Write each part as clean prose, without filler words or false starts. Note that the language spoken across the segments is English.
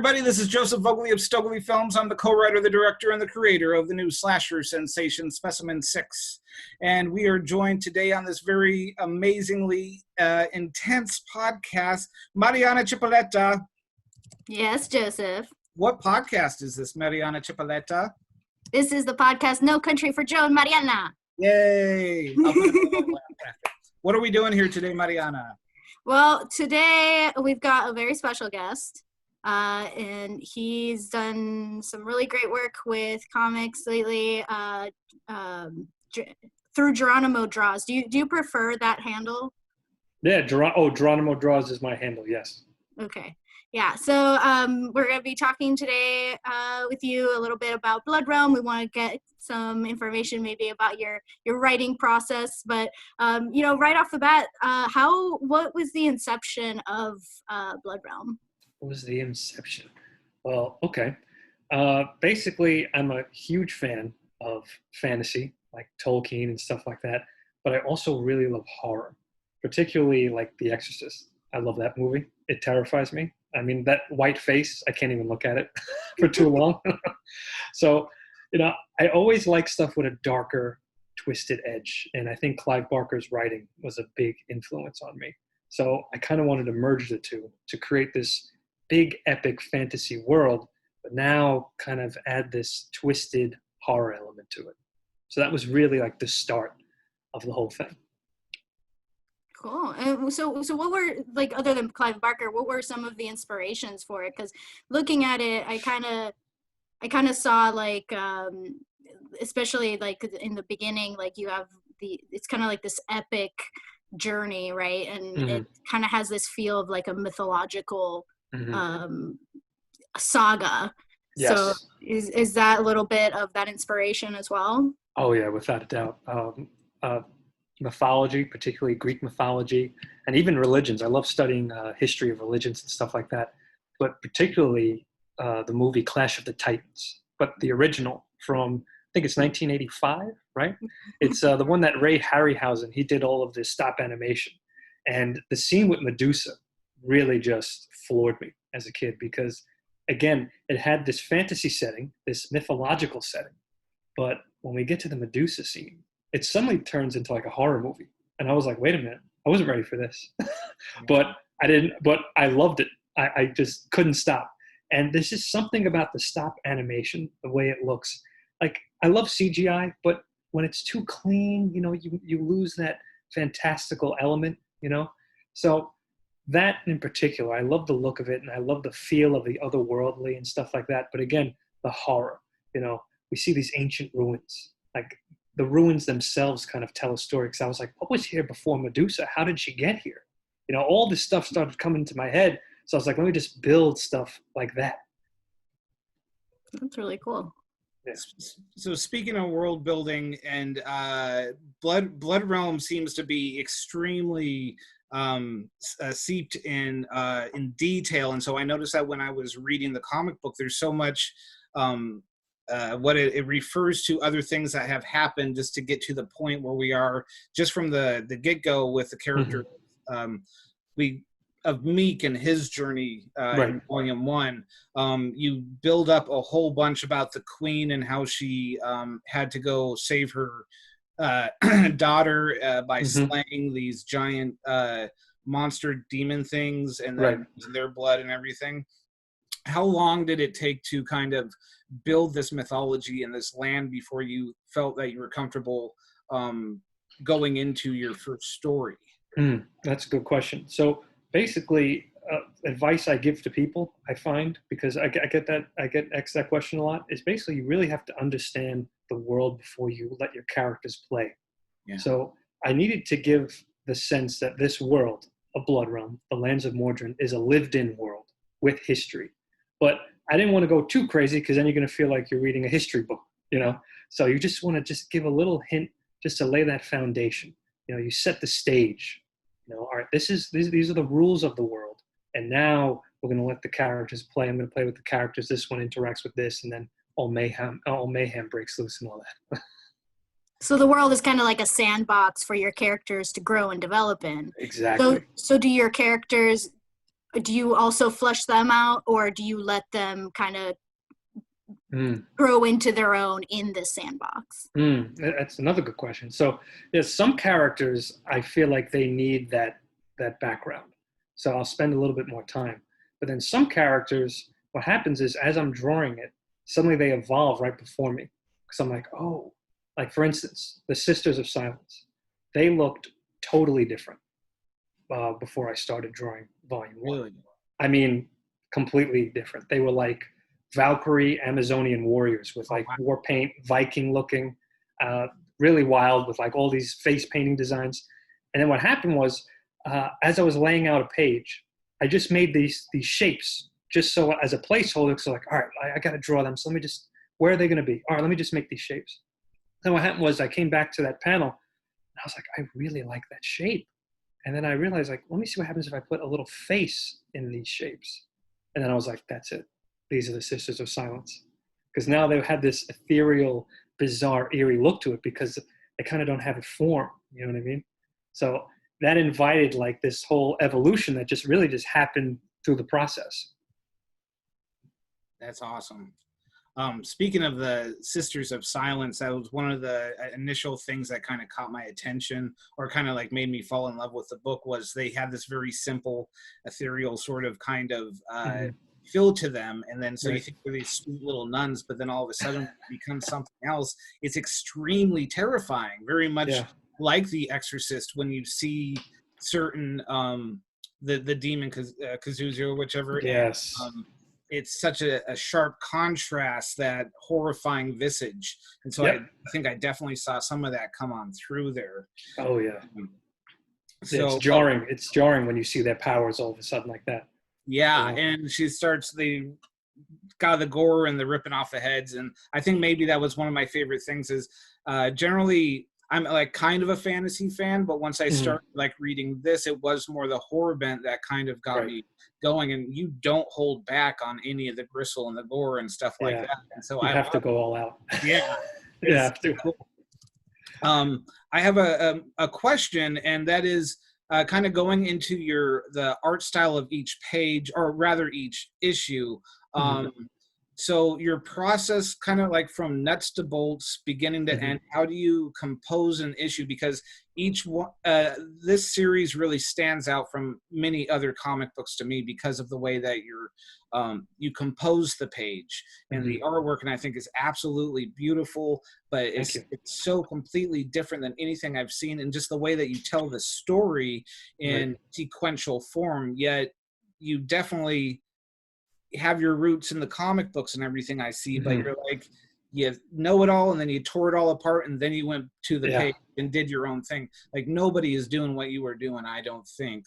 everybody. This is Joseph Vogley of Stogely Films. I'm the co-writer, the director, and the creator of the new slasher sensation Specimen 6. And we are joined today on this very amazingly intense podcast, Mariana Chipoletta. Yes, Joseph. What podcast is this, Mariana Chipoletta? This is the podcast No Country for Joe and Mariana. Yay! What are we doing here today, Mariana? Well, today we've got a very special guest. And he's done some really great work with comics lately through Geronimo Draws. Do you prefer that handle? Yeah, Geronimo Draws is my handle, yes. Okay. Yeah, so we're going to be talking today with you a little bit about Blood Realm. We want to get some information maybe about your writing process. But, right off the bat, what was the inception of Blood Realm? What was the inception? Well, okay. Basically, I'm a huge fan of fantasy, like Tolkien and stuff like that. But I also really love horror, particularly like The Exorcist. I love that movie. It terrifies me. I mean, that white face, I can't even look at it for too long. So, I always like stuff with a darker, twisted edge. And I think Clive Barker's writing was a big influence on me. So I kind of wanted to merge the two to create this big epic fantasy world, but now kind of add this twisted horror element to it. So that was really like the start of the whole thing. Cool. And so what were, like, other than Clive Barker, what were some of the inspirations for it? Because looking at it, I kind of saw, like, especially like in the beginning, like you have it's kind of like this epic journey, right? And it kind of has this feel of like a mythological saga. Yes. So is that a little bit of that inspiration as well? Oh yeah, without a doubt. Mythology, particularly Greek mythology, and even religions. I love studying history of religions and stuff like that, but particularly the movie Clash of the Titans, but the original from, I think it's 1985, right? It's the one that Ray Harryhausen, he did all of this stop animation. And the scene with Medusa really just floored me as a kid because, again, it had this fantasy setting, this mythological setting, but when we get to the Medusa scene, it suddenly turns into like a horror movie. And I was like, wait a minute, I wasn't ready for this. but I loved it. I just couldn't stop. And there's just something about the stop animation, the way it looks. Like, I love CGI, but when it's too clean, you lose that fantastical element, So that in particular, I love the look of it, and I love the feel of the otherworldly and stuff like that. But again, the horror, we see these ancient ruins. Like, the ruins themselves kind of tell a story, because I was like, what was here before Medusa? How did she get here? All this stuff started coming into my head. So I was like, let me just build stuff like that. That's really cool. Yeah. So speaking of world building, and Blood Realm seems to be extremely seeped in detail. And so I noticed that when I was reading the comic book, there's so much what it refers to other things that have happened just to get to the point where we are just from the get-go with the character of Meek and his journey in Volume 1. You build up a whole bunch about the Queen and how she had to go save her daughter by slaying these giant monster demon things and then their blood and everything. How long did it take to kind of build this mythology in this land before you felt that you were comfortable going into your first story? That's a good question. So basically, advice I give to people, I find, because I get asked that question a lot, is basically you really have to understand the world before you let your characters play. Yeah. So I needed to give the sense that this world of Blood Realm, the lands of Mordrin, is a lived-in world with history. But I didn't want to go too crazy, because then you're going to feel like you're reading a history book, So you just want to just give a little hint just to lay that foundation. You set the stage. All right, these are the rules of the world. And now we're going to let the characters play. I'm going to play with the characters. This one interacts with this, and then all mayhem breaks loose and all that. So the world is kind of like a sandbox for your characters to grow and develop in. Exactly. So do your characters do you also flesh them out, or do you let them kind of grow into their own in this sandbox? That's another good question. So there's some characters I feel like they need that background. So I'll spend a little bit more time. But then some characters, what happens is as I'm drawing it, suddenly they evolve right before me. Because I'm like, oh, like for instance, the Sisters of Silence. They looked totally different before I started drawing volume 1. Really? I mean, completely different. They were like Valkyrie Amazonian warriors with like war paint, Viking looking, really wild with like all these face painting designs. And then what happened was, as I was laying out a page, I just made these shapes just so as a placeholder. So like, all right, I got to draw them. So let me just, where are they going to be? All right, let me just make these shapes. Then what happened was I came back to that panel and I was like, I really like that shape. And then I realized like, let me see what happens if I put a little face in these shapes. And then I was like, that's it. These are the Sisters of Silence. Because now they had this ethereal, bizarre, eerie look to it because they kind of don't have a form. You know what I mean? So that invited like this whole evolution that just really just happened through the process. That's awesome. Speaking of the Sisters of Silence, that was one of the initial things that kind of caught my attention or kind of like made me fall in love with the book. Was they had this very simple, ethereal sort of kind of feel to them, and then so you think they're these sweet little nuns, but then all of a sudden it becomes something else. It's extremely terrifying, very much like The Exorcist when you see certain the demon Kazuzu or whichever. Yes. And, it's such a sharp contrast, that horrifying visage. And so I think I definitely saw some of that come on through there. Oh, yeah. So, it's jarring. It's jarring when you see their powers all of a sudden like that. Yeah, and she starts the gore and the ripping off the heads. And I think maybe that was one of my favorite things is generally I'm like kind of a fantasy fan, but once I started like reading this, it was more the horror bent that kind of got me going. And you don't hold back on any of the gristle and the gore and stuff like that. And so I have to go all out. Yeah, you have to. Cool. I have a question, and that is kind of going into the art style of each page, or rather each issue. So your process, kind of like from nuts to bolts, beginning to end, how do you compose an issue? Because each one, this series really stands out from many other comic books to me because of the way that you compose the page and the artwork, and I think is absolutely beautiful. But it's so completely different than anything I've seen, and just the way that you tell the story in sequential form. Yet you definitely have your roots in the comic books and everything I see, but you're like, you know it all, and then you tore it all apart, and then you went to the page and did your own thing. Like nobody is doing what you were doing, I don't think.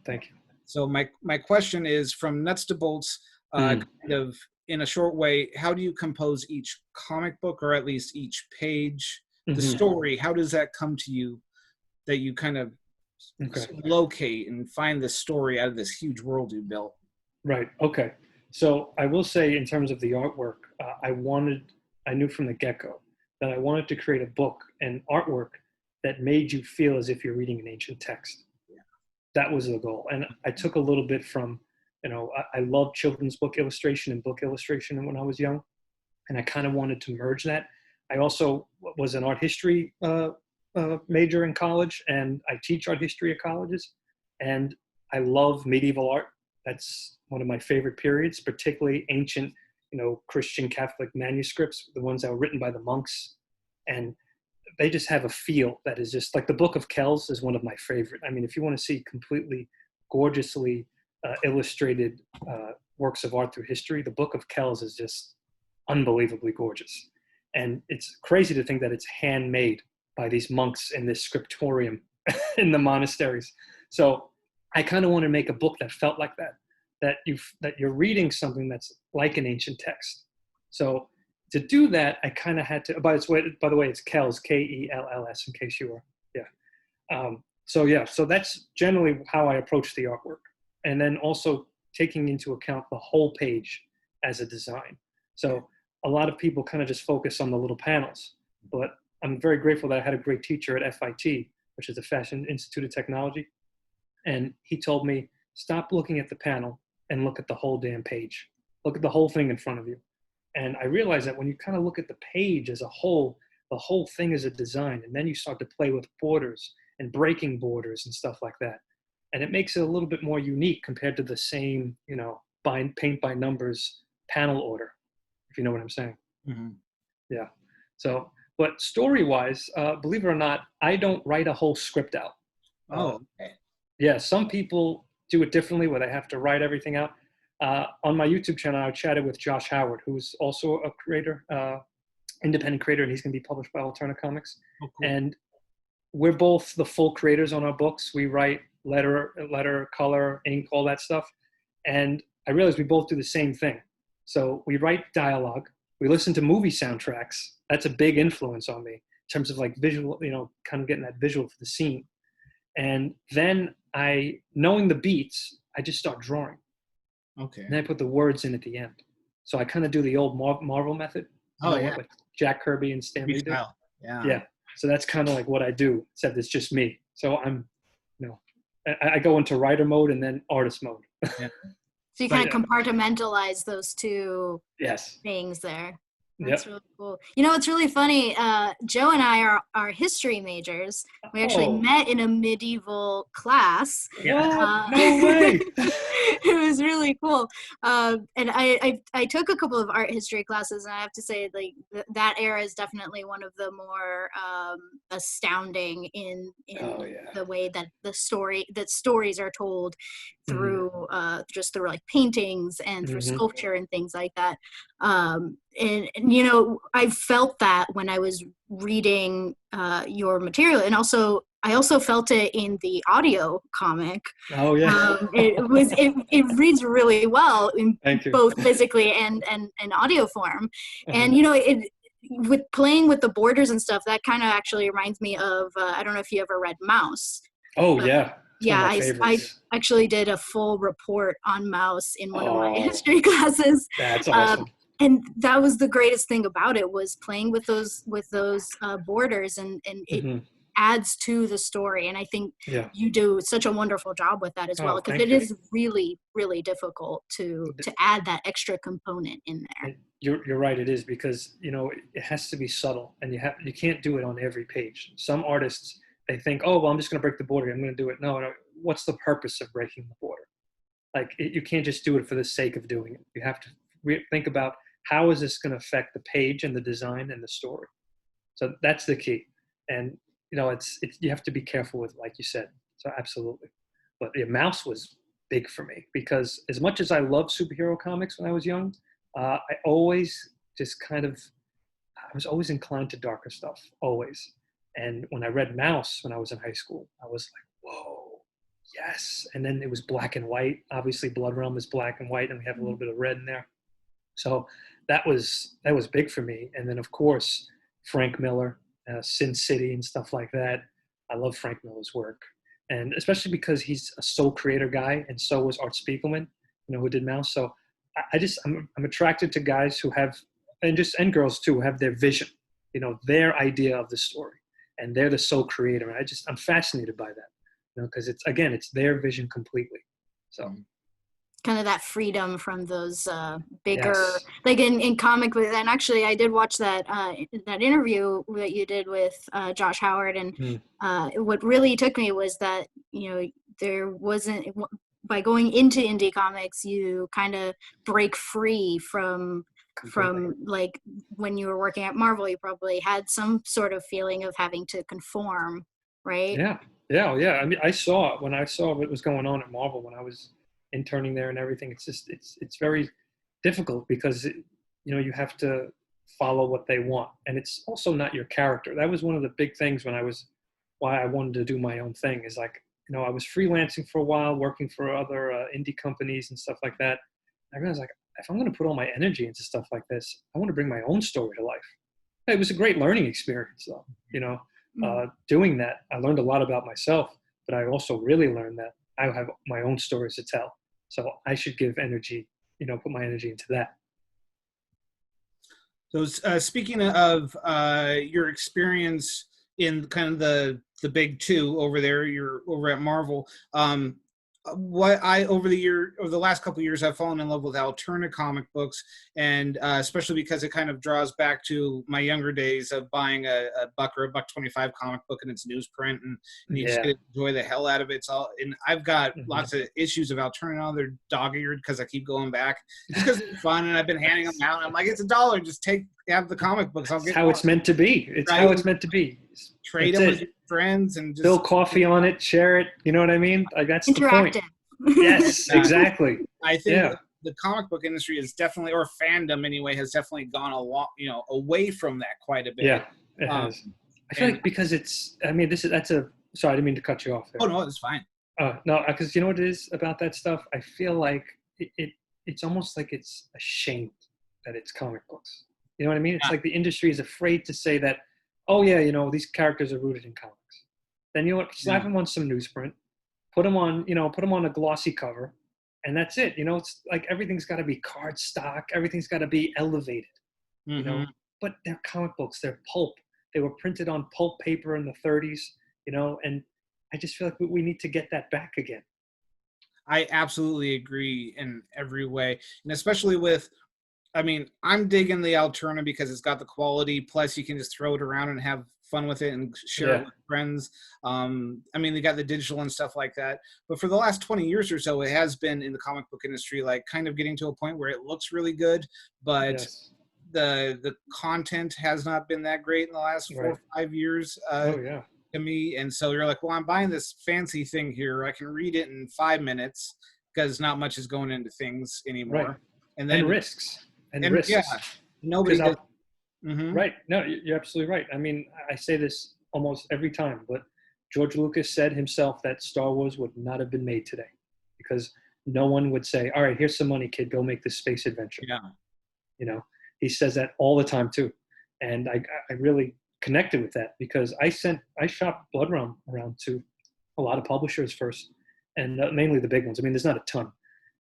Thank you. So my question is, from nuts to bolts, kind of in a short way, how do you compose each comic book, or at least each page? The story, how does that come to you, that you kind of locate and find the story out of this huge world you built? Right. Okay. So I will say, in terms of the artwork, I knew from the get-go that I wanted to create a book and artwork that made you feel as if you're reading an ancient text. That was the goal. And I took a little bit from, I love children's book illustration and book illustration when I was young. And I kind of wanted to merge that. I also was an art history major in college, and I teach art history at colleges. And I love medieval art. That's one of my favorite periods, particularly ancient, Christian Catholic manuscripts, the ones that were written by the monks. And they just have a feel that is just like the Book of Kells is one of my favorite. I mean, if you want to see completely gorgeously illustrated works of art through history, the Book of Kells is just unbelievably gorgeous. And it's crazy to think that it's handmade by these monks in this scriptorium in the monasteries. So I kind of want to make a book that felt like that you're reading something that's like an ancient text. So to do that, I kind of had to, by the way, it's Kells, Kells, in case you were, So that's generally how I approach the artwork. And then also taking into account the whole page as a design. So a lot of people kind of just focus on the little panels, but I'm very grateful that I had a great teacher at FIT, which is the Fashion Institute of Technology. And he told me, stop looking at the panel and look at the whole damn page. Look at the whole thing in front of you. And I realized that when you kind of look at the page as a whole, the whole thing is a design. And then you start to play with borders and breaking borders and stuff like that. And it makes it a little bit more unique compared to the same, you know, paint by numbers panel order, if you know what I'm saying. Mm-hmm. Yeah. So, but story-wise, believe it or not, I don't write a whole script out. Oh, okay. Yeah, some people do it differently where they have to write everything out. On my YouTube channel, I chatted with Josh Howard, who's also a creator, independent creator, and he's going to be published by Alterna Comics. Oh, cool. And we're both the full creators on our books. We write letter, color, ink, all that stuff. And I realized we both do the same thing. So we write dialogue. We listen to movie soundtracks. That's a big influence on me in terms of like visual, you know, kind of getting that visual for the scene. And then knowing the beats, I just start drawing. Okay. And then I put the words in at the end. So I kind of do the old Marvel method. Oh, yeah. Like Jack Kirby and Stan Lee did. Yeah. Yeah. So that's kind of like what I do, except it's just me. So I'm, you know, I go into writer mode and then artist mode. Yeah. So you kind of compartmentalize those two Yes. things there. Yep. That's really cool. You know, it's really funny. Joe and I are history majors. We actually met in a medieval class. What? No way. It was really cool. And I took a couple of art history classes, and I have to say, like, that era is definitely one of the more astounding in the way that stories are told through just through like paintings and through sculpture and things like that. And you know, I felt that when I was reading your material, and I also felt it in the audio comic. Oh yeah. It reads really well in both physically and audio form. And you know, with playing with the borders and stuff, that kind of actually reminds me of I don't know if you ever read Mouse. Oh yeah. Yeah, I actually did a full report on Mouse in one of my history classes. That's awesome. And that was the greatest thing about it, was playing with those borders, and it adds to the story. And I think you do such a wonderful job with that as well, because it is really, really difficult to add that extra component in there. You're right, it is, because you know it has to be subtle, and you can't do it on every page. Some artists, they think, oh well, I'm just going to break the border, I'm going to do it. No, what's the purpose of breaking the border? Like you can't just do it for the sake of doing it. You have to think about, how is this going to affect the page and the design and the story? So that's the key. And you know, you have to be careful with, like you said. So absolutely. But Mouse was big for me, because as much as I loved superhero comics when I was young, I always just I was always inclined to darker stuff, always. And when I read Mouse when I was in high school, I was like, whoa, yes. And then it was black and white. Obviously Blood Realm is black and white, and we have a little bit of red in there. So that was big for me. And then of course, Frank Miller, Sin City and stuff like that. I love Frank Miller's work. And especially because he's a sole creator guy, and so was Art Spiegelman, you know, who did Mouse. So I'm attracted to guys who have, and girls too, who have their vision, you know, their idea of the story, and they're the sole creator. And I'm fascinated by that, you know, because it's their vision completely. So kind of that freedom from those bigger, like in comic books. And actually I did watch that interview that you did with Josh Howard, and what really took me was that, you know, there wasn't, by going into indie comics, you kind of break free from like when you were working at Marvel, you probably had some sort of feeling of having to conform, right? Yeah. I mean, when I saw what was going on at Marvel when I was interning there and everything, it's very difficult, because you know, you have to follow what they want, and it's also not your character. That was one of the big things why I wanted to do my own thing, is like, you know, I was freelancing for a while, working for other indie companies and stuff like that. I realized, like, if I'm going to put all my energy into stuff like this, I want to bring my own story to life. It was a great learning experience, though, you know, doing that. I learned a lot about myself, but I also really learned that I have my own stories to tell. So I should give energy, you know, put my energy into that. So speaking of your experience in kind of the big two over there, you're over at Marvel, what I over the last couple of years, I've fallen in love with Alterna comic books, and especially because it kind of draws back to my younger days of buying a buck or a $1.25 comic book in its newsprint, and you just Yeah. get to enjoy the hell out of it. It's all, and I've got Mhm. lots of issues of Alterna now. They're dog-eared because I keep going back just because it's fun, and I've been handing them out. And I'm like, it's $1, just have the comic books. I'll It's get how more. it's meant to be. It's Right? how it's meant to be. Trade That's them it. with your friends and just Spill coffee on it, share it. You know what I mean? Like, that's the point. Interactive. Yes, exactly. I think Yeah. the comic book industry is definitely, or fandom anyway, has definitely gone a lot, away from that quite a bit. Yeah, it has. I feel like because sorry, I didn't mean to cut you off there. Oh no, it's fine. No, because you know what it is about that stuff? I feel like it's almost like it's ashamed that it's comic books. You know what I mean? It's like the industry is afraid to say that, oh yeah, these characters are rooted in comics. Then you know what? Slap them on some newsprint, put them on a glossy cover, and that's it. It's like everything's got to be card stock. Everything's got to be elevated. Mm-hmm. But they're comic books. They're pulp. They were printed on pulp paper in the 30s. And I just feel like we need to get that back again. I absolutely agree in every way, and especially with. I mean, I'm digging the Alterna because it's got the quality. Plus, you can just throw it around and have fun with it and share it with friends. I mean, they got the digital and stuff like that. But for the last 20 years or so, it has been in the comic book industry, like kind of getting to a point where it looks really good, but the content has not been that great in the last 4 or 5 years. To me. And so you're like, well, I'm buying this fancy thing here. I can read it in 5 minutes because not much is going into things anymore. Right. And then risks. And risks. Yeah, nobody does. Right. No, you're absolutely right. I mean, I say this almost every time, but George Lucas said himself that Star Wars would not have been made today because no one would say, all right, here's some money, kid, go make this space adventure. Yeah. He says that all the time too. And I really connected with that because I shopped Blood Realm around to a lot of publishers first, and mainly the big ones. I mean, there's not a ton.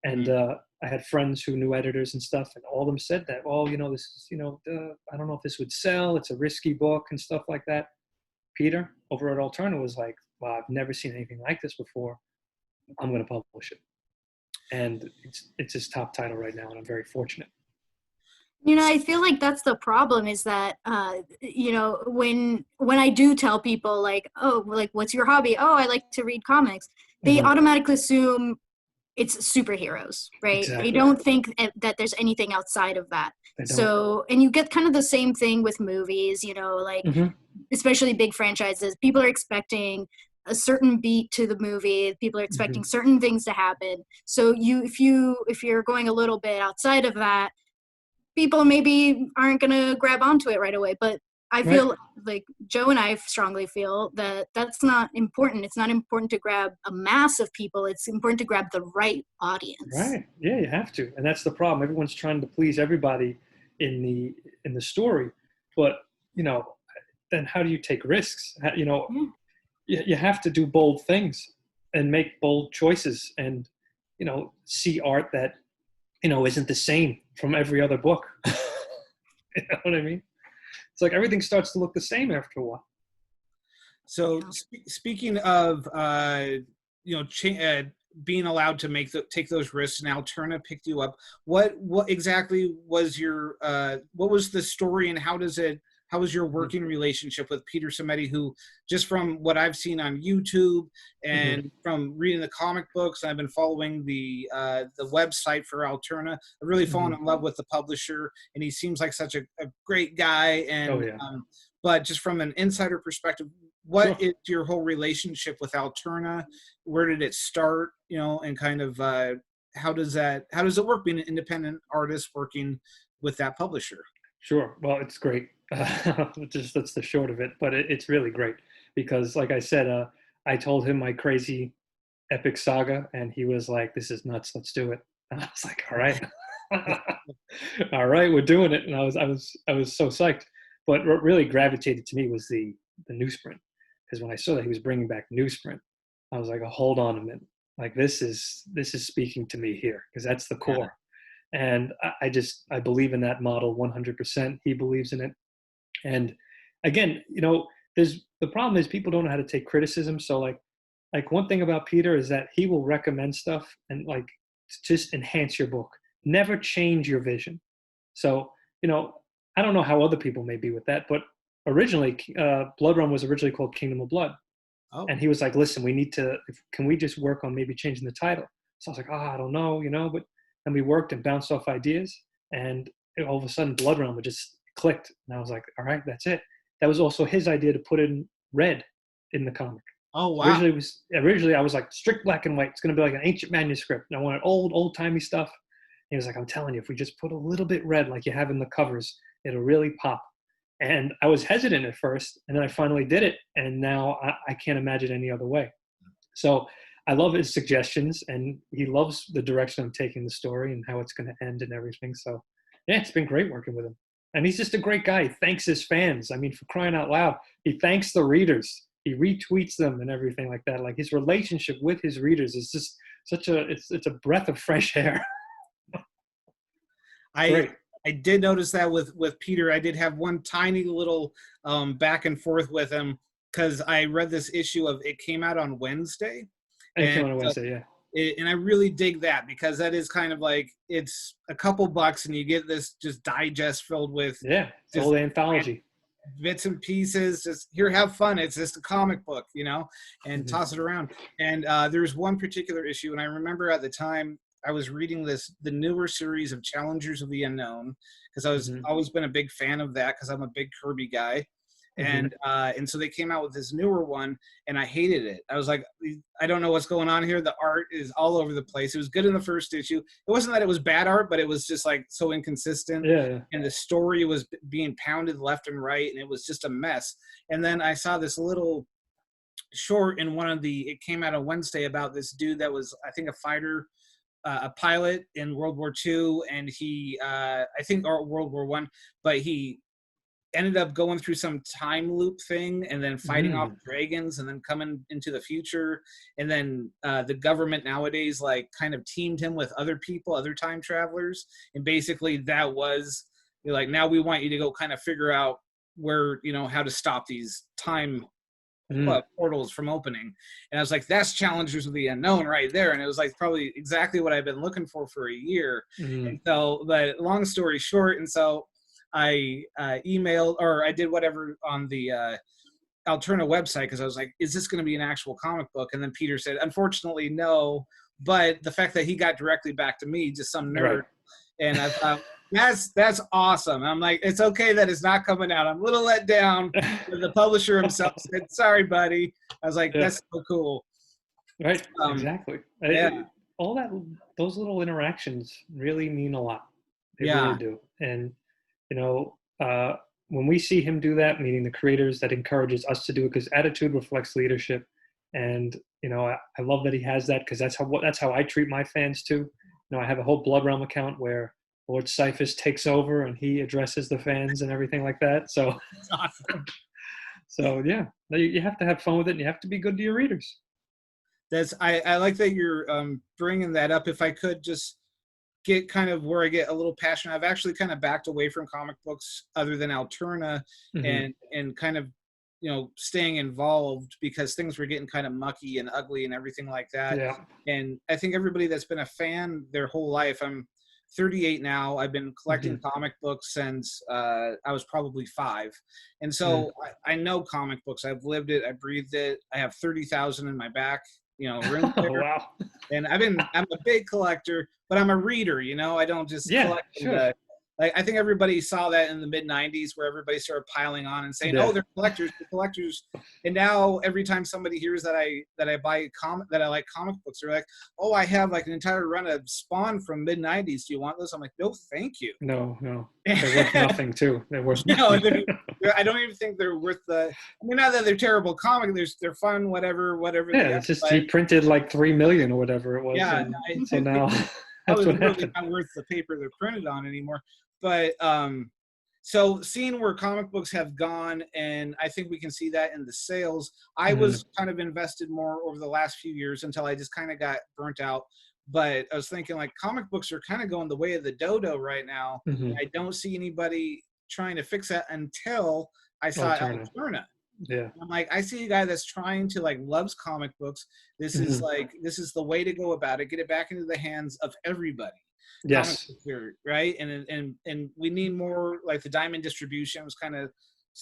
And I had friends who knew editors and stuff, and all of them said that, well, this is, I don't know if this would sell. It's a risky book and stuff like that. Peter over at Alterna was like, wow, I've never seen anything like this before. I'm going to publish it. And it's his top title right now, and I'm very fortunate. I feel like that's the problem is that, when I do tell people like, oh, like, what's your hobby? Oh, I like to read comics. They automatically assume it's superheroes, right? Exactly. They don't think that there's anything outside of that. So, and you get kind of the same thing with movies, especially big franchises. People are expecting a certain beat to the movie. People are expecting certain things to happen. So if you're going a little bit outside of that, people maybe aren't going to grab onto it right away. But I feel like Joe and I strongly feel that that's not important. It's not important to grab a mass of people. It's important to grab the right audience. Right. Yeah, you have to. And that's the problem. Everyone's trying to please everybody in the story. But, then how do you take risks? You have to do bold things and make bold choices and, see art that, isn't the same from every other book. You know what I mean? It's like everything starts to look the same after a while. So speaking of, being allowed to take those risks, and Alterna picked you up. What exactly was what was the story, and how was your working relationship with Peter Simeti, who, just from what I've seen on YouTube and from reading the comic books, and I've been following the website for Alterna, I've really fallen in love with the publisher, and he seems like such a great guy. And but just from an insider perspective, what is your whole relationship with Alterna? Where did it start? And kind of how does it work being an independent artist working with that publisher? Sure. Well, it's great. That's the short of it, but it's really great because, like I said, I told him my crazy epic saga, and he was like, "This is nuts. Let's do it." And I was like, "All right, all right, we're doing it." And I was so psyched. But what really gravitated to me was the newsprint, because when I saw that he was bringing back newsprint, I was like, "Oh, hold on a minute. Like this is speaking to me here, because that's the core." And I believe in that model 100%. He believes in it. And again, the problem is people don't know how to take criticism. So like, like one thing about Peter is that he will recommend stuff and like just enhance your book. Never change your vision. So, you know, I don't know how other people may be with that, but originally, Blood Run was originally called Kingdom of Blood. Oh, And he was like, listen, can we just work on maybe changing the title? So I was like, I don't know, you know, but and we worked and bounced off ideas. And all of a sudden, Blood Run just clicked. And I was like, all right, that's it. That was also his idea to put in red in the comic. oh So wow. originally I was like strict black and white. It's going to be like an ancient manuscript. And I wanted old timey stuff. And he was like, I'm telling you, if we just put a little bit red like you have in the covers, it'll really pop. And I was hesitant at first, and then I finally did it, and now I can't imagine any other way. So I love his suggestions, and he loves the direction I'm taking the story and how it's going to end and everything. So yeah, it's been great working with him. And he's just a great guy. He thanks his fans. I mean, for crying out loud, he thanks the readers. He retweets them and everything like that. Like his relationship with his readers is just it's a breath of fresh air. Great. I did notice that with Peter. I did have one tiny little back and forth with him because I read this issue of it came out on Wednesday. It came out on Wednesday, yeah. And I really dig that because that is kind of like it's a couple bucks and you get this just digest filled with it's all the anthology bits and pieces. Just here, have fun. It's just a comic book, you know, and toss it around. And there's one particular issue, and I remember at the time I was reading the newer series of Challengers of the Unknown because I was always been a big fan of that because I'm a big Kirby guy. And so they came out with this newer one, and I hated it. I was like, I don't know what's going on here. The art is all over the place. It was good in the first issue. It wasn't that it was bad art, but it was just like so inconsistent. Yeah. And the story was being pounded left and right, and it was just a mess. And then I saw this little short in it came out on Wednesday about this dude that was, I think, a fighter, a pilot in World War II, and he, I think, or World War I, but he ended up going through some time loop thing and then fighting off dragons and then coming into the future. And then the government nowadays like kind of teamed him with other people, other time travelers. And basically that was like, now we want you to go kind of figure out where, you know, how to stop these time portals from opening. And I was like, that's Challengers of the Unknown right there. And it was like probably exactly what I've been looking for a year. And so, but long story short, and so I emailed, or I did whatever on the Alterna website because I was like, is this going to be an actual comic book? And then Peter said, unfortunately, no. But the fact that he got directly back to me, just some nerd, and I thought, that's awesome. I'm like, it's okay that it's not coming out. I'm a little let down. The publisher himself said, sorry, buddy. I was like, that's so cool. Right, exactly. All those little interactions really mean a lot. They really do. And, you know, when we see him do that, meaning the creators, that encourages us to do it because attitude reflects leadership. And, you know, I love that he has that because that's how I treat my fans too. You know, I have a whole Blood Realm account where Lord Cyphus takes over and he addresses the fans and everything like that. So, awesome. So yeah, you have to have fun with it and you have to be good to your readers. I like that you're bringing that up. If I could just get kind of where I get a little passionate, I've actually kind of backed away from comic books other than Alterna and kind of, you know, staying involved because things were getting kind of mucky and ugly and everything like that. Yeah. And I think everybody that's been a fan their whole life, I'm 38 now. I've been collecting comic books since I was probably 5. And so I know comic books. I've lived it. I breathed it. I have 30,000 in my back, you know, room there. Wow. And I'm a big collector, but I'm a reader, you know, I don't just collect. Sure. Like, I think everybody saw that in the mid-90s where everybody started piling on and saying, oh, they're collectors. And now every time somebody hears that I like comic books, they're like, oh, I have like an entire run of Spawn from mid-90s. Do you want this? I'm like, no, thank you. No. They're worth nothing too. They're worth nothing. I don't even think they're worth I mean, not that they're terrible comic. They're fun, whatever. Yeah, it's just he printed like 3 million or whatever it was. Yeah. So now that's what happened. Not worth the paper they're printed on anymore. But so seeing where comic books have gone, and I think we can see that in the sales. I was kind of invested more over the last few years until I just kind of got burnt out. But I was thinking like comic books are kind of going the way of the dodo right now. I don't see anybody trying to fix that until I saw Alterna. Yeah. I'm like, I see a guy that's trying to like loves comic books. This is like, this is the way to go about it. Get it back into the hands of everybody. Comic Yes. books here, right? And we need more like the Diamond distribution was kind of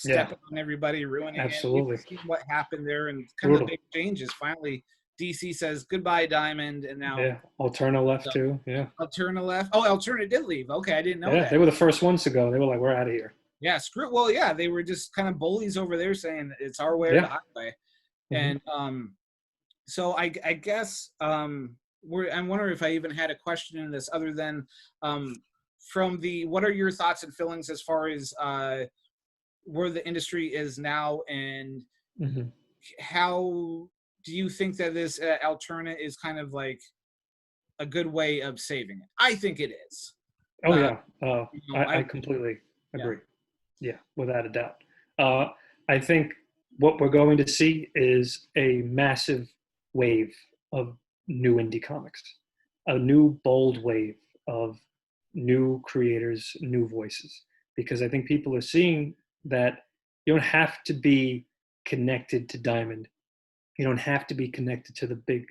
Yeah. stepping on everybody, ruining Absolutely. it. We've seen what happened there and kind Brutal. of the big changes. Finally, DC says goodbye, Diamond, and now Yeah. Alterna left too. Yeah. Alterna left. Oh, Alterna did leave. Okay, I didn't know Yeah. that. They were the first ones to go. They were like, we're out of here. Yeah, screw. Well, yeah, they were just kind of bullies over there saying it's our way or the highway. And so I guess I'm wondering if I even had a question in this other than from the what are your thoughts and feelings as far as where the industry is now and how do you think that this Alterna is kind of like a good way of saving it? I think it is. Oh yeah, I completely agree. Yeah, without a doubt. I think what we're going to see is a massive wave of new indie comics, a new bold wave of new creators, new voices, because I think people are seeing that you don't have to be connected to Diamond. You don't have to be connected to the big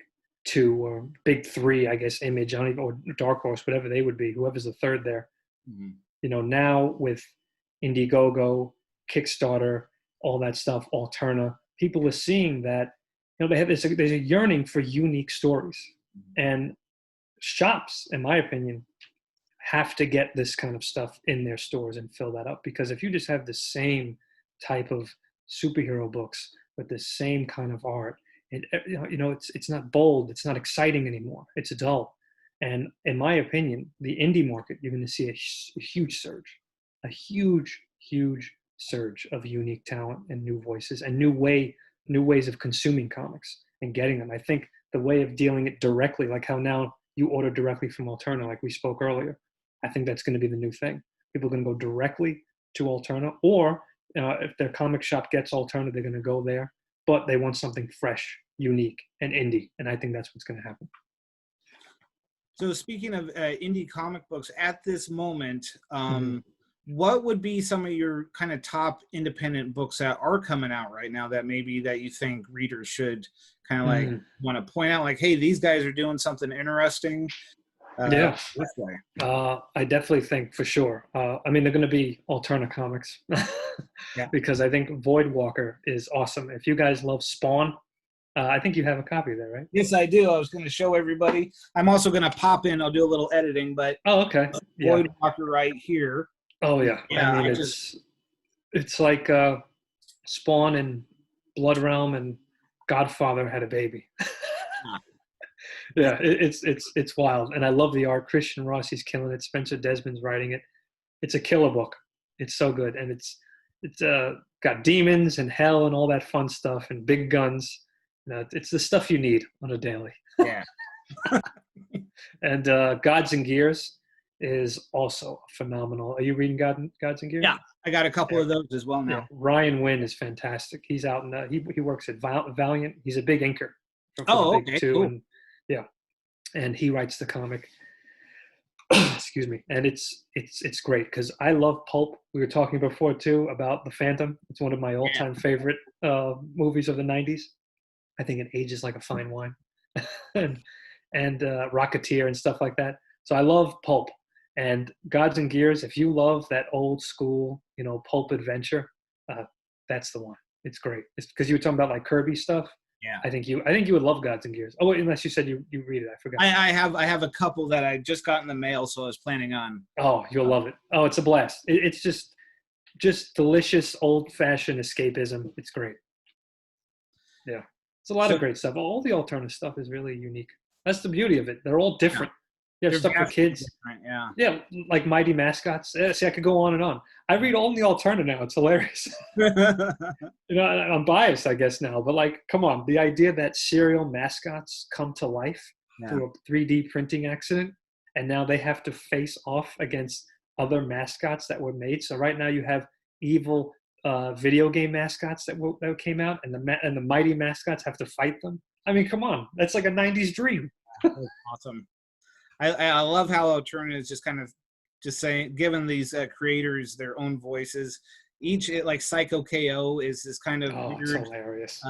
two or big three, I guess, Image, or Dark Horse, whatever they would be, whoever's the third there. You know, now with Indiegogo, Kickstarter, all that stuff, Alterna, people are seeing that, you know, they have there's a yearning for unique stories. And shops, in my opinion, have to get this kind of stuff in their stores and fill that up. Because if you just have the same type of superhero books with the same kind of art, and you know, it's not bold, it's not exciting anymore, it's dull. And in my opinion, the indie market, you're going to see a huge surge, a huge surge of unique talent and new voices and new ways of consuming comics and getting them. I think the way of dealing it directly, like how now you order directly from Alterna, like we spoke earlier, I think that's going to be the new thing. People are going to go directly to Alterna, or if their comic shop gets Alterna, they're going to go there, but they want something fresh, unique, and indie. And I think that's what's going to happen. So speaking of indie comic books, at this moment, what would be some of your kind of top independent books that are coming out right now that maybe that you think readers should kind of like want to point out, like, hey, these guys are doing something interesting? Yeah, this way. I definitely think for sure. I mean, they're going to be Alterna Comics because I think Voidwalker is awesome. If you guys love Spawn, I think you have a copy there, right? Yes, I do. I was going to show everybody. I'm also going to pop in. I'll do a little editing, but okay, Voidwalker right here. Oh yeah, I mean it's like Spawn and Blood Realm and Godfather had a baby. Yeah, it's wild, and I love the art. Christian Rossi's killing it. Spencer Desmond's writing it. It's a killer book. It's so good, and it's got demons and hell and all that fun stuff and big guns. It's the stuff you need on a daily. Yeah. And Gods and Gears is also phenomenal. Are you reading Gods and Gears? Yeah, I got a couple of those as well now. Yeah. Ryan Wynn is fantastic. He's out in he works at Valiant. He's a big inker. Okay, cool. And, and he writes the comic. Excuse me. And it's great because I love pulp. We were talking before too about The Phantom. It's one of my all-time favorite movies of the 90s. I think it ages like a fine wine. and Rocketeer and stuff like that. So I love pulp. And Gods and Gears, if you love that old school, you know, pulp adventure, that's the one. It's great. It's because you were talking about like Kirby stuff. Yeah. I think you would love Gods and Gears. Oh, unless you said you read it. I forgot. I have a couple that I just got in the mail, so I was planning on. Oh, you'll love it. Oh, it's a blast. It's just delicious old-fashioned escapism. It's great. Yeah. It's a lot of great stuff. All the alternative stuff is really unique. That's the beauty of it. They're all different. You have stuff for kids. Yeah, like Mighty Mascots. See, I could go on and on. I read all the Alterna now. It's hilarious. You know, I'm biased, I guess, now. But, like, come on. The idea that serial mascots come to life through a 3D printing accident, and now they have to face off against other mascots that were made. So right now you have evil video game mascots that came out, and the Mighty Mascots have to fight them. I mean, come on. That's like a 90s dream. Awesome. I love how Alterna is just kind of just saying, giving these creators their own voices. each like Psycho KO is this kind of Oh, it's weird, hilarious.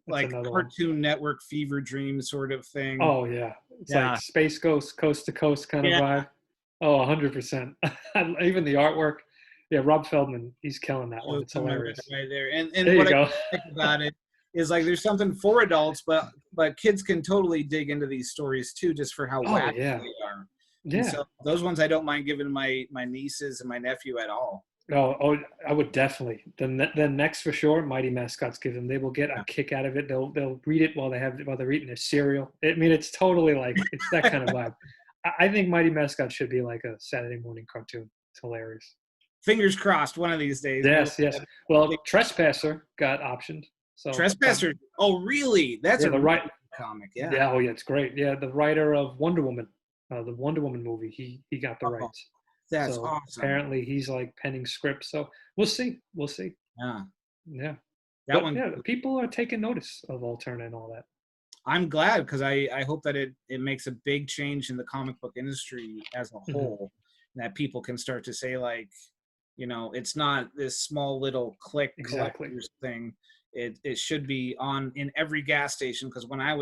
like another one. Cartoon Network fever dream sort of thing. Oh yeah, it's Yeah. like Space Ghost, Coast to Coast kind of Yeah. vibe. Oh, 100%. Even the artwork. Yeah, Rob Feldman, he's killing that one. It's hilarious. Right there. And There what you I go. like about it is like there's something for adults, but kids can totally dig into these stories too, just for how Oh, wacky yeah. they are. And Yeah. so those ones I don't mind giving my nieces and my nephew at all. Oh, I would definitely. Then next for sure, Mighty Mascots give them. They will get a kick out of it. They'll read it while they're eating their cereal. I mean, it's totally like it's that kind of vibe. I think Mighty Mascots should be like a Saturday morning cartoon. It's hilarious. Fingers crossed, one of these days. Yes. Well, Trespasser got optioned. So Trespasser. Oh, really? That's yeah, the right comic. Yeah. Yeah. Oh, yeah. It's great. Yeah, the writer of Wonder Woman, the Wonder Woman movie, he got the rights. That's so awesome. Apparently, he's like penning scripts. So we'll see. Yeah. Yeah. That one. Yeah, people are taking notice of Alterna and all that. I'm glad because I hope that it makes a big change in the comic book industry as a whole, that people can start to say like, you know, it's not this small little click collectors thing. It should be in every gas station, because when I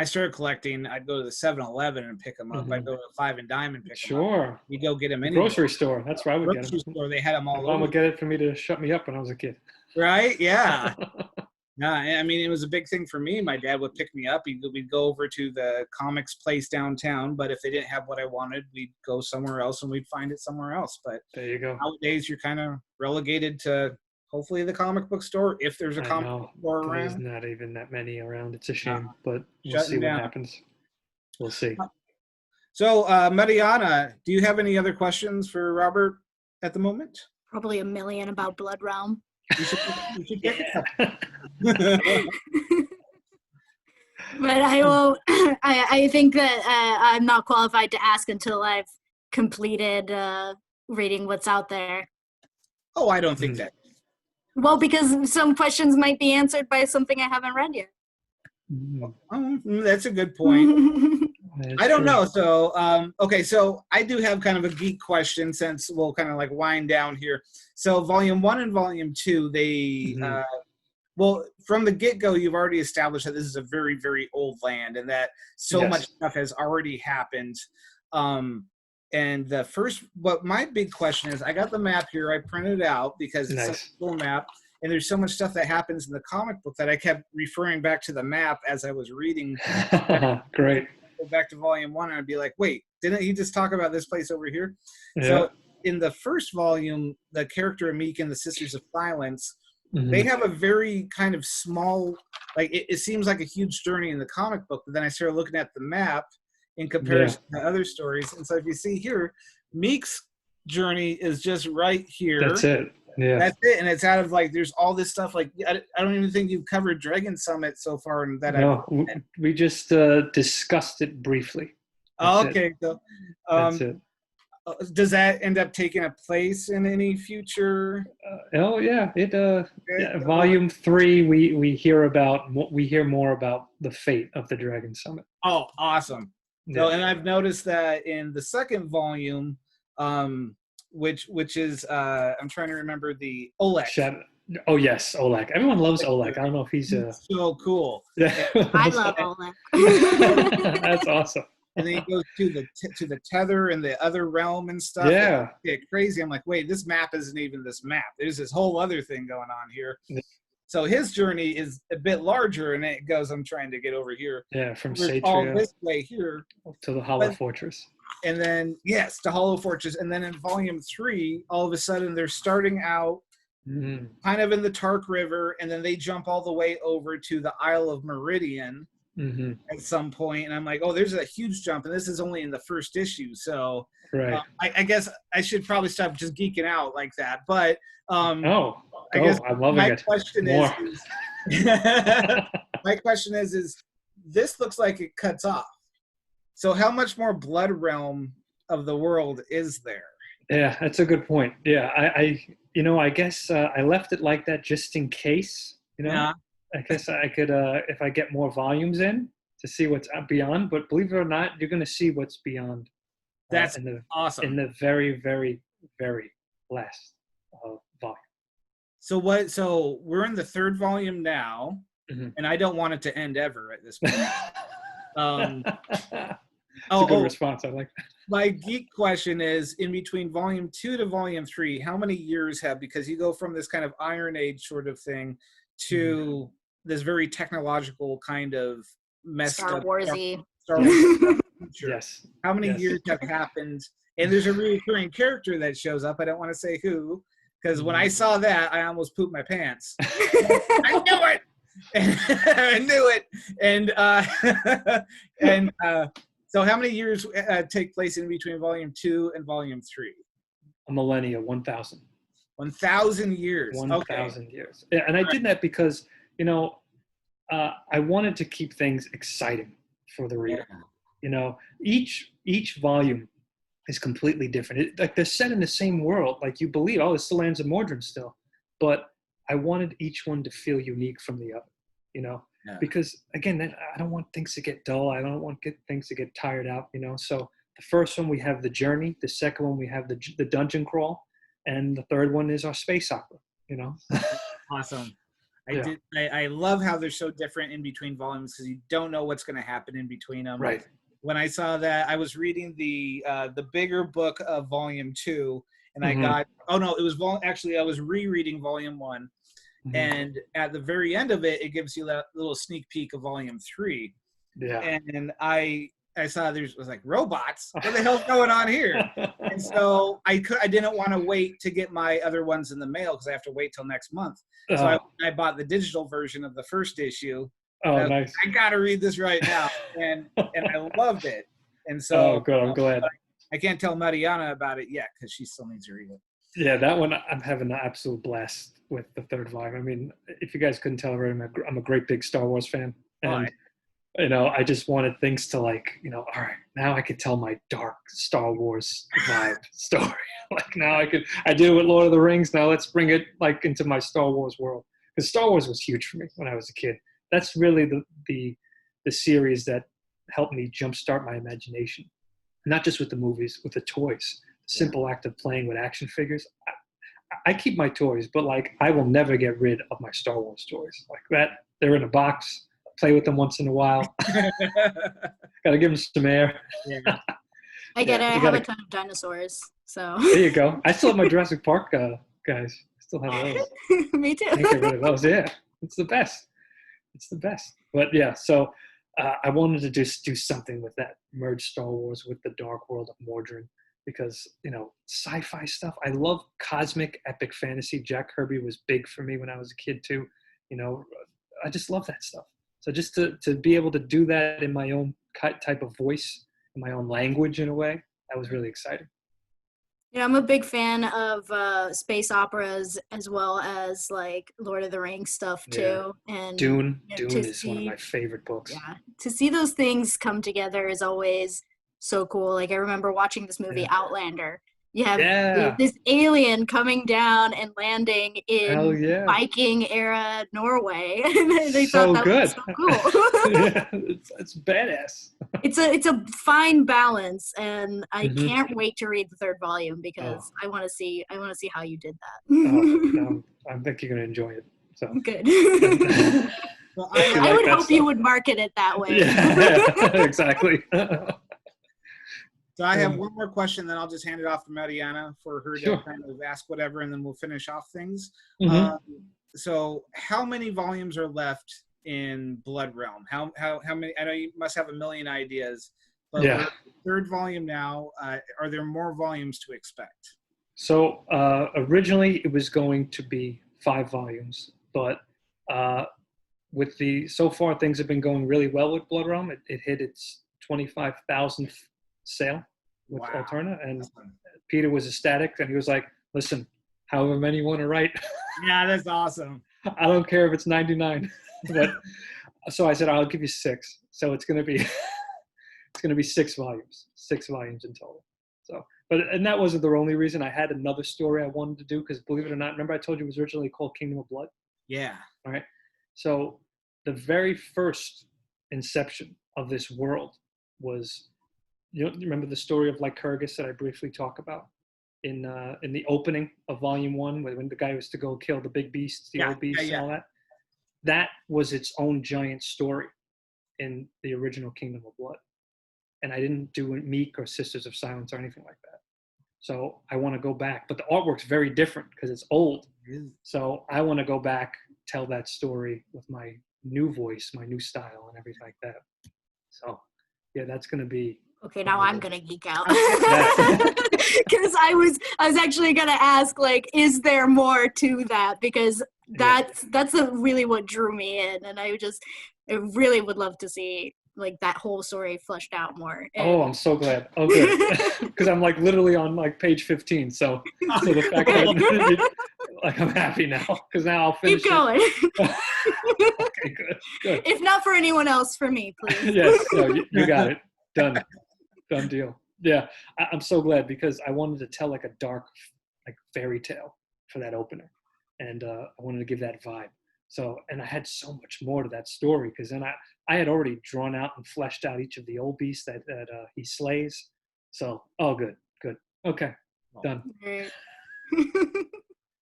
started collecting, I'd go to the 7-Eleven and pick them up. I'd go to the Five and Dime and pick them up. Sure. You go get them anywhere. Grocery store. That's where I would get them. Grocery store, they had them all My over. mom would get it for me to shut me up when I was a kid. Right? Yeah. Yeah, I mean, it was a big thing for me. My dad would pick me up. We'd go over to the comics place downtown, but if they didn't have what I wanted, we'd go somewhere else and we'd find it somewhere else. But there you go. Nowadays, you're kind of relegated to hopefully the comic book store, if there's a comic book store around. There's not even that many around. It's a shame, but we'll see what happens. We'll see. So, Mariana, do you have any other questions for Robert at the moment? Probably a million about Blood Realm. You should get But I will. I think that I'm not qualified to ask until I've completed reading what's out there. Oh, I don't think that. Well, because some questions might be answered by something I haven't read yet. That's a good point. I don't know. So, okay, so I do have kind of a geek question, since we'll kind of like wind down here. So Volume 1 and Volume 2, they, well, from the get-go, you've already established that this is a very, very old land and that so much stuff has already happened. And the first, what my big question is, I got the map here, I printed it out because it's such a cool map. And there's so much stuff that happens in the comic book that I kept referring back to the map as I was reading. Great. Go back to Volume 1 and I'd be like, wait, didn't he just talk about this place over here? Yeah. So in the first volume, the character Meek and the Sisters of Silence, they have a very kind of small, like it seems like a huge journey in the comic book, but then I started looking at the map in comparison to other stories. And so if you see here, Meek's journey is just right here. That's it. Yeah. That's it. And it's out of like, there's all this stuff. Like, I don't even think you've covered Dragon Summit so far. And that we just discussed it briefly. Okay. So, that's it. Does that end up taking a place in any future? Volume 3, we hear more about the fate of the Dragon Summit. Oh, awesome. So, and I've noticed that in the second volume, which is I'm trying to remember the Olek. Oh yes, Olek. Everyone loves Olek. I don't know if he's so cool. Yeah. I love Olek. That's awesome. And then he goes to the tether and the other realm and stuff. Yeah. Get crazy. I'm like, wait, this map isn't even this map. There's this whole other thing going on here. So his journey is a bit larger, and it goes, I'm trying to get over here. Yeah, from Satria all this way here to the Hollow Fortress. And then, to Hollow Fortress. And then in Volume 3, all of a sudden they're starting out kind of in the Tark River, and then they jump all the way over to the Isle of Meridian at some point. And I'm like, oh, there's a huge jump, and this is only in the first issue. So I guess I should probably stop just geeking out like that. But I'm loving my it. Question my question is this looks like it cuts off. So how much more Blood Realm of the world is there? Yeah, that's a good point. Yeah, I guess I left it like that just in case. I guess I could, if I get more volumes in, to see what's beyond. But believe it or not, you're going to see what's beyond. That's awesome. In the very, very, very last So we're in the third volume now, Mhm. and I don't want it to end ever at this point. Um, It's a good response. I like that. My geek question is, in between volume 2 to volume 3, how many years have, because you go from this kind of Iron Age sort of thing to this very technological kind of messed Star up Warsy. Star Yes. Wars future. Yes. How many Yes. years have happened? And there's a recurring character that shows up. I don't want to say who, because when I saw that, I almost pooped my pants. I knew it. I knew it. So how many years take place in between volume 2 and volume 3? A millennia, 1,000. 1,000 years. 1,000 years. Yeah, and I did that because, you know, I wanted to keep things exciting for the reader. Yeah. You know, each volume is completely different. Like they're set in the same world. Like you believe, oh, it's the lands of Mordrin still. But I wanted each one to feel unique from the other, you know, because again, then I don't want things to get dull. I don't want things to get tired out, you know. So the first one we have the journey. The second one we have the dungeon crawl, and the third one is our space opera. You know. Awesome. I love how they're so different in between volumes because you don't know what's going to happen in between them. Right. When I saw that, I was reading the bigger book of volume 2, and I got actually I was rereading volume 1, and at the very end of it, it gives you that little sneak peek of volume 3. Yeah. And I saw was like robots. What the hell's going on here? And so I didn't want to wait to get my other ones in the mail because I have to wait till next month. So I bought the digital version of the first issue. Oh, nice. I got to read this right now, and I loved it. And so, good. I'm glad. I can't tell Mariana about it yet because she still needs to read it. Yeah, that one I'm having an absolute blast with the third volume. I mean, if you guys couldn't tell already, I'm a great big Star Wars fan, and you know, I just wanted things to like, you know, all right, now I could tell my dark Star Wars vibe story. Like now I did it with Lord of the Rings. Now let's bring it like into my Star Wars world, because Star Wars was huge for me when I was a kid. That's really the series that helped me jumpstart my imagination, not just with the movies, with the toys. The simple act of playing with action figures. I keep my toys, but like I will never get rid of my Star Wars toys. Like that, they're in a box. Play with them once in a while. Gotta give them some air. Yeah. I get it. I have a ton of dinosaurs. So there you go. I still have my Jurassic Park guys. I still have those. Me too. Can't get rid of those. Yeah, it's the best. It's the best. But yeah, so I wanted to just do something with that, merge Star Wars with the dark world of Mordrin, because, you know, sci-fi stuff. I love cosmic epic fantasy. Jack Kirby was big for me when I was a kid too. You know, I just love that stuff. So just to be able to do that in my own type of voice, in my own language in a way, that was really exciting. Yeah, I'm a big fan of space operas as well as like Lord of the Rings stuff too. Yeah. And Dune is one of my favorite books. Yeah, to see those things come together is always so cool. Like I remember watching this movie Outlander. You have this alien coming down and landing in Viking era Norway, and they thought that was so cool. Yeah, it's badass. It's a fine balance, and I can't wait to read the third volume because I want to see how you did that. I think you're gonna enjoy it. So good. Well, I would hope you would market it that way. Yeah, exactly. So I have one more question, then I'll just hand it off to Mariana for her to kind of ask whatever, and then we'll finish off things. So how many volumes are left in Blood Realm? How many? I know you must have a million ideas, but we're third volume now. Are there more volumes to expect? So originally it was going to be 5 volumes, but so far things have been going really well with Blood Realm. It hit its 25,000th sale with Alterna, and Peter was ecstatic, and he was like, listen, however many you want to write. Yeah, that's awesome. I don't care if it's 99. But so I said, I'll give you 6. So it's going to be 6 volumes in total. So, and that wasn't the only reason. I had another story I wanted to do, because believe it or not, remember I told you it was originally called Kingdom of Blood? Yeah. All right. So the very first inception of this world was, you remember the story of Lycurgus that I briefly talk about? in the opening of Volume 1, when the guy was to go kill the big beasts, the old beasts, and all that. That was its own giant story in the original Kingdom of Blood. And I didn't do Meek or Sisters of Silence or anything like that. So I want to go back. But the artwork's very different because it's old. So I want to go back, tell that story with my new voice, my new style, and everything like that. So, yeah, that's going to be... Okay, now I'm going to geek out. Because I was actually going to ask, like, is there more to that? Because that's really what drew me in. And I really would love to see, like, that whole story fleshed out more. And I'm so glad. Okay. Because I'm, like, literally on, like, page 15. So the fact that, like, I'm happy now. Because now I'll finish Keep going. Okay, good. If not for anyone else, for me, please. Yes, no, you got it. Done deal. Yeah, I'm so glad because I wanted to tell like a dark, like fairy tale for that opener, and I wanted to give that vibe. So, and I had so much more to that story because then I had already drawn out and fleshed out each of the old beasts that he slays. So, good. Okay, done. Great.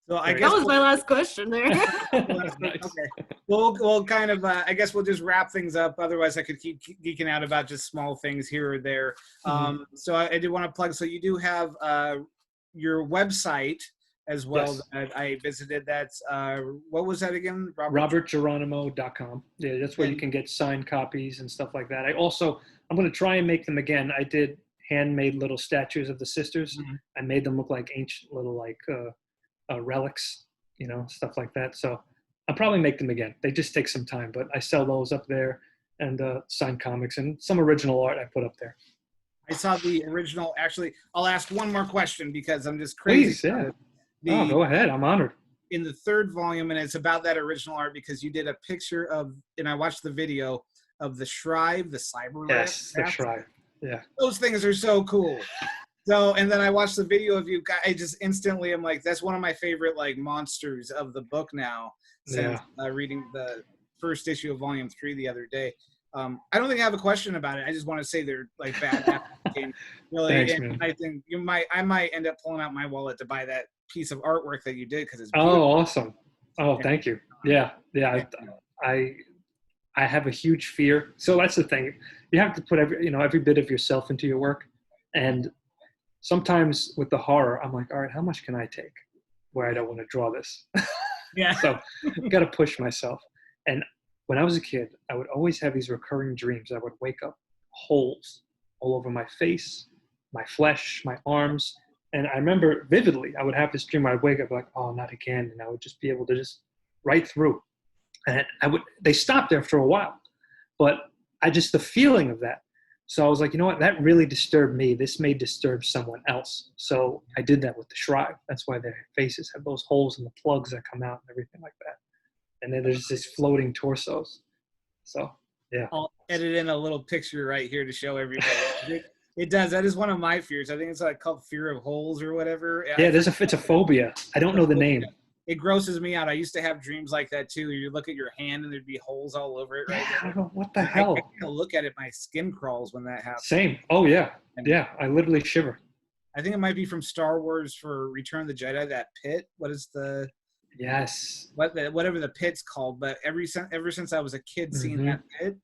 So I guess that was my last question there. Nice. Okay. We'll kind of, I guess we'll just wrap things up. Otherwise, I could keep geeking out about just small things here or there. So I did want to plug. So you do have your website as well. Yes. That I visited. That's what was that again? RobertGeronimo.com. Yeah, that's where you can get signed copies and stuff like that. I'm going to try and make them again. I did handmade little statues of the sisters. I made them look like ancient little like relics, stuff like that. So I'll probably make them again. They just take some time, but I sell those up there, and signed comics and some original art I put up there. I saw the original. Actually, I'll ask one more question because I'm just crazy. Please, yeah. Go ahead. I'm honored. In the third volume, and it's about that original art because you did a picture of, and I watched the video of the Shrive, the cyber. Yes, the Shrive. Yeah. Those things are so cool. So, and then I watched the video of you. I just instantly am like, that's one of my favorite like monsters of the book now. Since reading the first issue of Volume 3 the other day. I don't think I have a question about it. I just want to say they're like bad. Really, thanks, and man. I think I might end up pulling out my wallet to buy that piece of artwork that you did because it's beautiful. beautiful. Awesome. Thank you. Yeah. I have a huge fear. So that's the thing. You have to put every bit of yourself into your work, and sometimes with the horror, I'm like, all right, how much can I take where I don't want to draw this? Yeah. So I've got to push myself. And when I was a kid, I would always have these recurring dreams. I would wake up holes all over my face, my flesh, my arms. And I remember vividly, I would have this dream. I'd wake up like, oh, not again. And I would just be able to just right through. And they stopped after a while. But the feeling of that. So I was like, you know what? That really disturbed me. This may disturb someone else. So I did that with the Shrive. That's why their faces have those holes and the plugs that come out and everything like that. And then there's these floating torsos. So, yeah. I'll edit in a little picture right here to show everybody. It does. That is one of my fears. I think it's like called fear of holes or whatever. Yeah, it's a phobia. I don't know the name. It grosses me out. I used to have dreams like that too. You look at your hand and there'd be holes all over it. Right there. I don't know what the hell. I look at it, my skin crawls when that happens. Same. Oh yeah, yeah. I literally shiver. I think it might be from Star Wars for Return of the Jedi. That pit. What is the? Yes. Whatever the pit's called. But ever since I was a kid, seeing that pit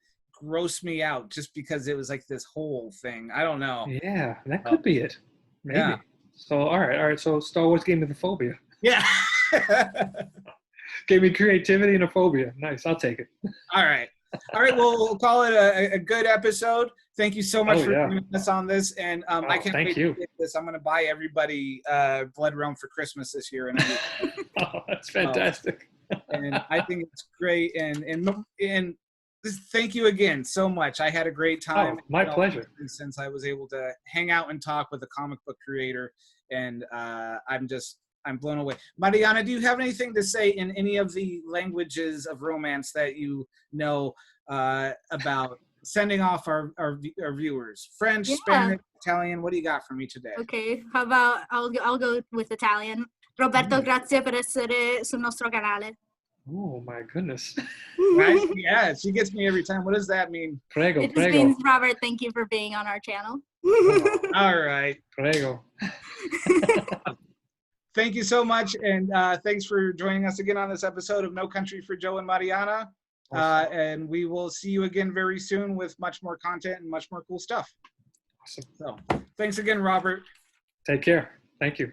grossed me out just because it was like this whole thing. I don't know. Yeah, that could be it. Maybe. Yeah. So all right. So Star Wars gave me the phobia. Yeah. Gave me creativity and a phobia. Nice. I'll take it. All right. Well, we'll call it a good episode. Thank you so much for joining us on this. And I can't wait to get this. I'm going to buy everybody Blood Realm for Christmas this year. And that's fantastic. And I think it's great. And thank you again so much. I had a great time. My pleasure. Since I was able to hang out and talk with a comic book creator. And I'm blown away. Mariana, do you have anything to say in any of the languages of romance that you know about sending off our viewers? French, Spanish, Italian. What do you got for me today? Okay, how about I'll go with Italian. Roberto, grazie per essere sul nostro canale. Oh my goodness. Right? Yeah, she gets me every time. What does that mean? Prego, it just means, Robert, thank you for being on our channel. All right. Prego. Thank you so much, and thanks for joining us again on this episode of No Country for Joe and Mariana. And we will see you again very soon with much more content and much more cool stuff. Awesome. So thanks again, Robert. Take care. Thank you.